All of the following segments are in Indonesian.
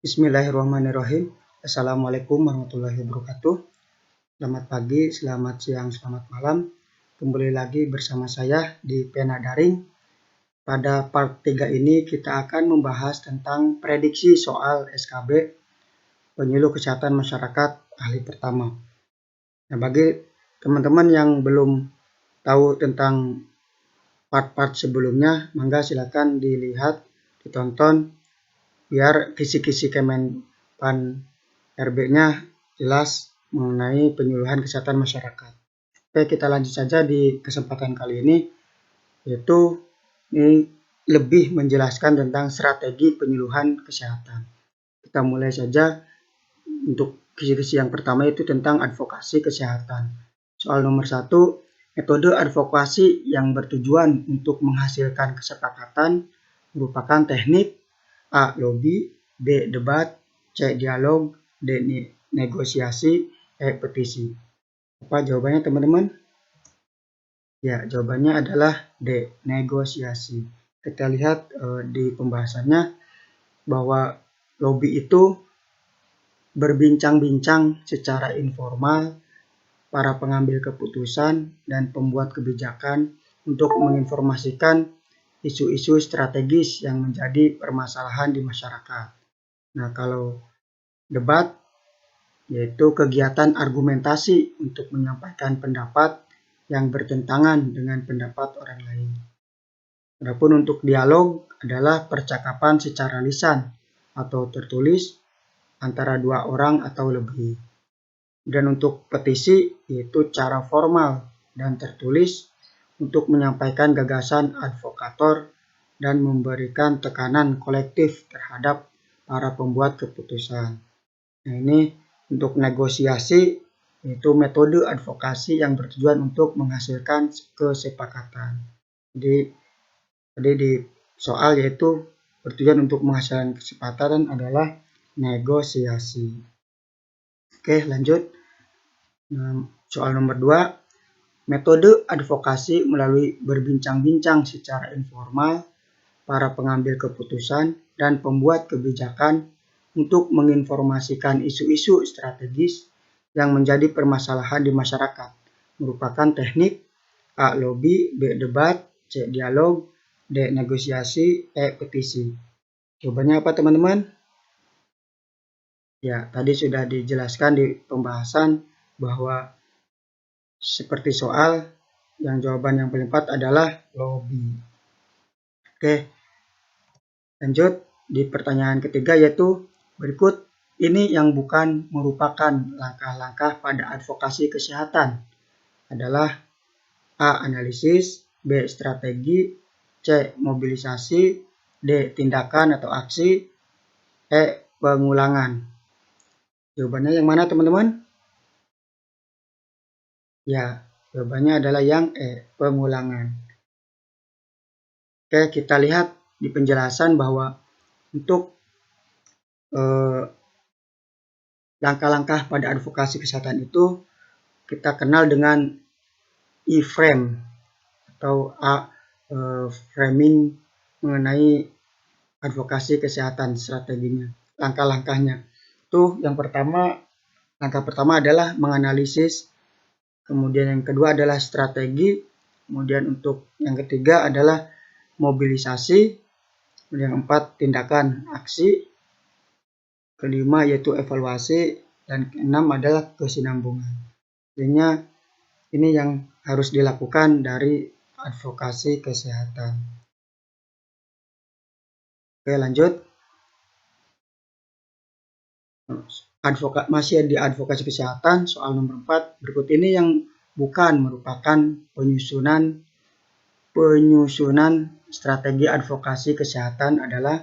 Bismillahirrahmanirrahim. Assalamualaikum warahmatullahi wabarakatuh. Selamat pagi, selamat siang, selamat malam. Kembali lagi bersama saya di Pena Daring. Pada part 3 ini kita akan membahas tentang prediksi soal SKB Penyuluh Kesehatan Masyarakat Ahli Pertama. Nah, bagi teman-teman yang belum tahu tentang part-part sebelumnya, mangga silakan dilihat, ditonton, biar kisi-kisi Kemenpan RB-nya jelas mengenai penyuluhan kesehatan masyarakat. Oke, kita lanjut saja di kesempatan kali ini, yaitu ini lebih menjelaskan tentang strategi penyuluhan kesehatan. Kita mulai saja untuk kisi-kisi yang pertama, itu tentang advokasi kesehatan. Soal nomor 1, metode advokasi yang bertujuan untuk menghasilkan kesepakatan merupakan teknik A. Lobby, B. Debat, C. Dialog, D. Negosiasi, E. Petisi. Apa jawabannya teman-teman? Ya, jawabannya adalah D. Negosiasi. Kita lihat di pembahasannya bahwa lobby itu berbincang-bincang secara informal para pengambil keputusan dan pembuat kebijakan untuk menginformasikan isu-isu strategis yang menjadi permasalahan di masyarakat. Nah, kalau debat yaitu kegiatan argumentasi untuk menyampaikan pendapat yang bertentangan dengan pendapat orang lain. Adapun untuk dialog adalah percakapan secara lisan atau tertulis antara dua orang atau lebih. Dan untuk petisi yaitu cara formal dan tertulis untuk menyampaikan gagasan advokator dan memberikan tekanan kolektif terhadap para pembuat keputusan. Nah, ini untuk negosiasi yaitu metode advokasi yang bertujuan untuk menghasilkan kesepakatan. Jadi di soal yaitu bertujuan untuk menghasilkan kesepakatan adalah negosiasi. Oke, lanjut. Nah, soal nomor 2. Metode advokasi melalui berbincang-bincang secara informal para pengambil keputusan dan pembuat kebijakan untuk menginformasikan isu-isu strategis yang menjadi permasalahan di masyarakat merupakan teknik A. Lobby, B. Debat, C. Dialog, D. Negosiasi, E. Petisi. Jawabannya apa teman-teman? Ya, tadi sudah dijelaskan di pembahasan bahwa seperti soal yang jawaban yang paling tepat adalah lobby. Oke, lanjut di pertanyaan ketiga, yaitu berikut ini yang bukan merupakan langkah-langkah pada advokasi kesehatan adalah A. Analisis, B. Strategi, C. Mobilisasi, D. Tindakan atau aksi, E. Pengulangan. Jawabannya yang mana teman-teman? Ya, jawabannya adalah yang E. Pengulangan. Oke, kita lihat di penjelasan bahwa untuk langkah-langkah pada advokasi kesehatan itu kita kenal dengan E-frame atau framing mengenai advokasi kesehatan strateginya, langkah-langkahnya. Itu yang pertama, langkah pertama adalah menganalisis, kemudian yang kedua adalah strategi, kemudian untuk yang ketiga adalah mobilisasi, kemudian yang keempat tindakan aksi, kelima yaitu evaluasi, dan keenam adalah kesinambungan. Artinya ini yang harus dilakukan dari advokasi kesehatan. Oke, lanjut. Masih di advokasi kesehatan, soal nomor 4. Berikut ini yang bukan merupakan penyusunan strategi advokasi kesehatan adalah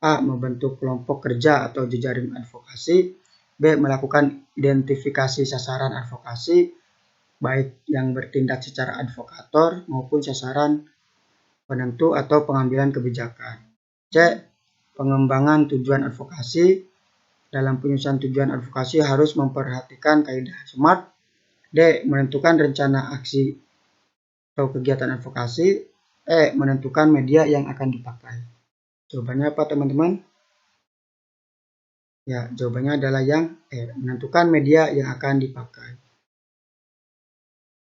A. Membentuk kelompok kerja atau jejaring advokasi, B. Melakukan identifikasi sasaran advokasi, baik yang bertindak secara advokator maupun sasaran penentu atau pengambilan kebijakan. C. Pengembangan tujuan advokasi. Dalam penyusunan tujuan advokasi harus memperhatikan kaidah SMART. D. Menentukan rencana aksi atau kegiatan advokasi. E. Menentukan media yang akan dipakai. Jawabannya apa teman-teman? Ya, jawabannya adalah yang menentukan media yang akan dipakai.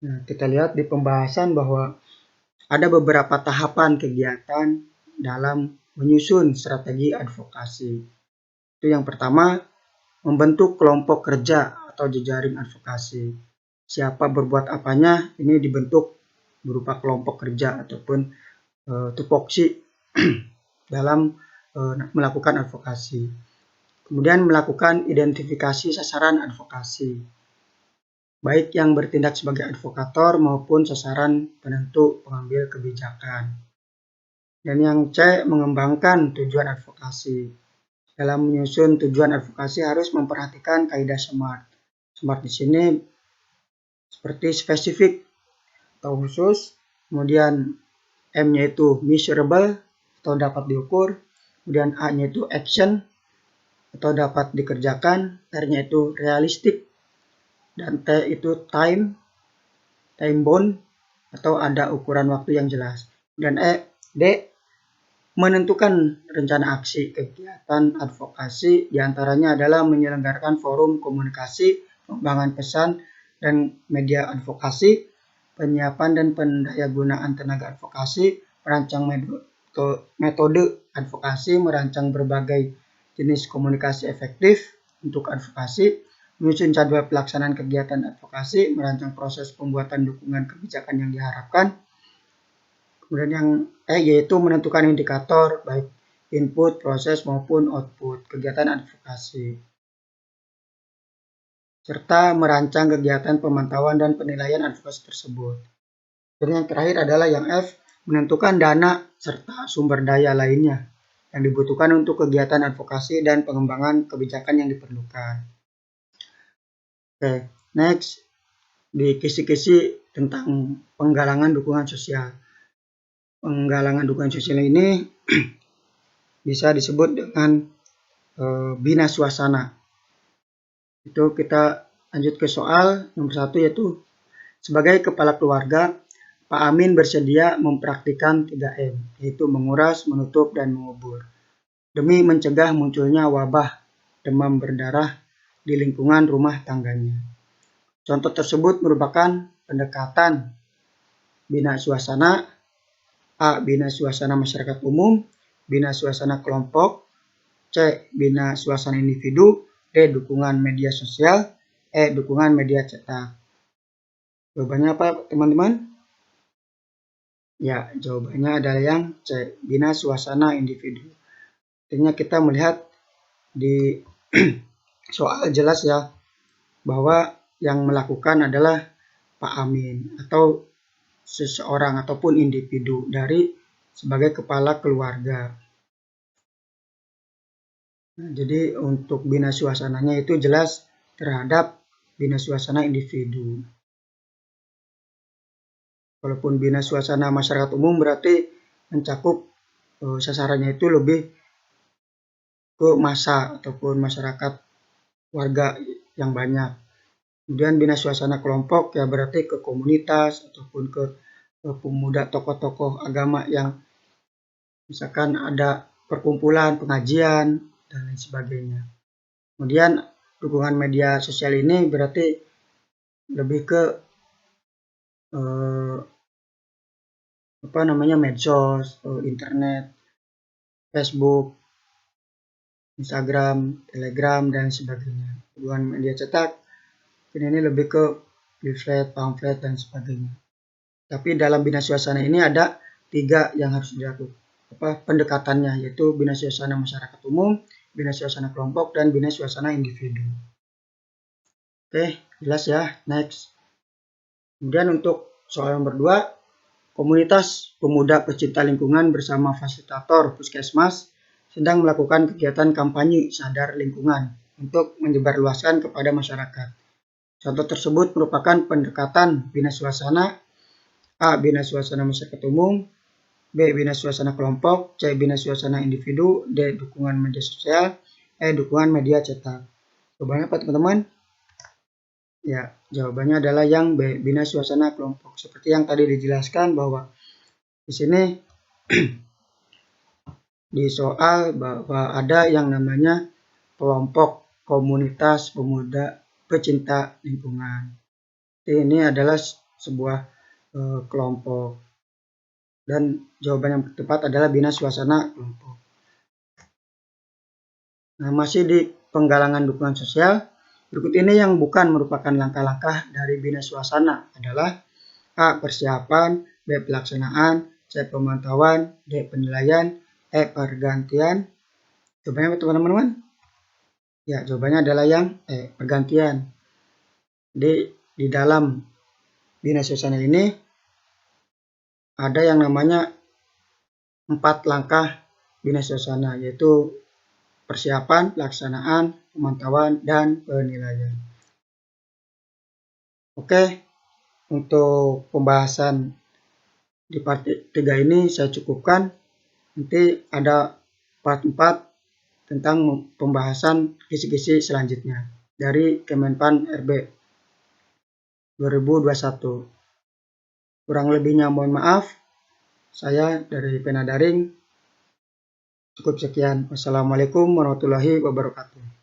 Nah, kita lihat di pembahasan bahwa ada beberapa tahapan kegiatan dalam menyusun strategi advokasi. Itu yang pertama, membentuk kelompok kerja atau jejaring advokasi. Siapa berbuat apanya ini dibentuk berupa kelompok kerja ataupun tupoksi dalam melakukan advokasi. Kemudian melakukan identifikasi sasaran advokasi, baik yang bertindak sebagai advokator maupun sasaran penentu pengambil kebijakan. Dan yang C, mengembangkan tujuan advokasi. Dalam menyusun tujuan advokasi harus memperhatikan kaidah SMART. SMART di sini seperti spesifik atau khusus, kemudian M-nya itu measurable atau dapat diukur, kemudian A-nya itu action atau dapat dikerjakan, R-nya itu realistik, dan T itu time bound atau ada ukuran waktu yang jelas. Dan D, menentukan rencana aksi kegiatan advokasi, diantaranya adalah menyelenggarakan forum komunikasi, pengembangan pesan dan media advokasi, penyiapan dan pendayagunaan tenaga advokasi, merancang metode advokasi, merancang berbagai jenis komunikasi efektif untuk advokasi, menyusun jadwal pelaksanaan kegiatan advokasi, merancang proses pembuatan dukungan kebijakan yang diharapkan. Kemudian yang yaitu menentukan indikator baik input, proses maupun output kegiatan advokasi. Serta merancang kegiatan pemantauan dan penilaian advokasi tersebut. Dan yang terakhir adalah yang F, menentukan dana serta sumber daya lainnya yang dibutuhkan untuk kegiatan advokasi dan pengembangan kebijakan yang diperlukan. Oke, next, di kisi-kisi tentang penggalangan dukungan sosial. Penggalangan dukungan sosial ini bisa disebut dengan bina suasana. Itu kita lanjut ke soal nomor 1, yaitu sebagai kepala keluarga, Pak Amin bersedia mempraktikkan 3M, yaitu menguras, menutup, dan mengubur, demi mencegah munculnya wabah demam berdarah di lingkungan rumah tangganya. Contoh tersebut merupakan pendekatan bina suasana, A. Bina suasana masyarakat umum, bina suasana kelompok, C. Bina suasana individu, D. Dukungan media sosial, E. Dukungan media cetak. Jawabannya apa, teman-teman? Ya, jawabannya adalah yang C. Bina suasana individu. Artinya kita melihat di soal jelas ya, bahwa yang melakukan adalah Pak Amin atau seseorang ataupun individu dari sebagai kepala keluarga. Nah, jadi untuk bina suasananya itu jelas terhadap bina suasana individu. Walaupun bina suasana masyarakat umum berarti mencakup sasarannya itu lebih ke massa ataupun masyarakat warga yang banyak. Kemudian bina suasana kelompok ya berarti ke komunitas ataupun ke pemuda, tokoh-tokoh agama yang misalkan ada perkumpulan, pengajian, dan lain sebagainya. Kemudian dukungan media sosial ini berarti lebih ke medsos, internet, Facebook, Instagram, Telegram, dan sebagainya. Dukungan media cetak ini lebih ke leaflet, pamflet, dan sebagainya. Tapi dalam bina suasana ini ada 3 yang harus dilakukan pendekatannya, yaitu bina suasana masyarakat umum, bina suasana kelompok, dan bina suasana individu. Oke, jelas ya. Next. Kemudian untuk soal nomor 2, komunitas pemuda pecinta lingkungan bersama fasilitator puskesmas sedang melakukan kegiatan kampanye sadar lingkungan untuk menyebarluaskan kepada masyarakat. Contoh tersebut merupakan pendekatan bina suasana, A. Bina suasana masyarakat umum, B. Bina suasana kelompok, C. Bina suasana individu, D. Dukungan media sosial, E. Dukungan media cetak. Jawabannya apa, teman-teman? Ya, jawabannya adalah yang B. Bina suasana kelompok. Seperti yang tadi dijelaskan bahwa di sini di soal bahwa ada yang namanya kelompok komunitas pemuda pecinta lingkungan. Ini adalah sebuah kelompok, dan jawaban yang tepat adalah bina suasana kelompok. Nah, masih di penggalangan dukungan sosial, berikut ini yang bukan merupakan langkah-langkah dari bina suasana adalah A. Persiapan, B. Pelaksanaan, C. Pemantauan, D. Penilaian, E. Pergantian. Jawabannya apa teman-teman? Ya, jawabannya adalah yang E. Pergantian. Di dalam bina suasana ini ada yang namanya 4 langkah bina suasana, yaitu persiapan, pelaksanaan, pemantauan, dan penilaian. Oke, untuk pembahasan di part 3 ini saya cukupkan. Nanti ada part 4 tentang pembahasan kisi-kisi selanjutnya dari Kemenpan RB 2021. Kurang lebihnya mohon maaf. Saya dari Pena Daring. Cukup sekian. Wassalamualaikum warahmatullahi wabarakatuh.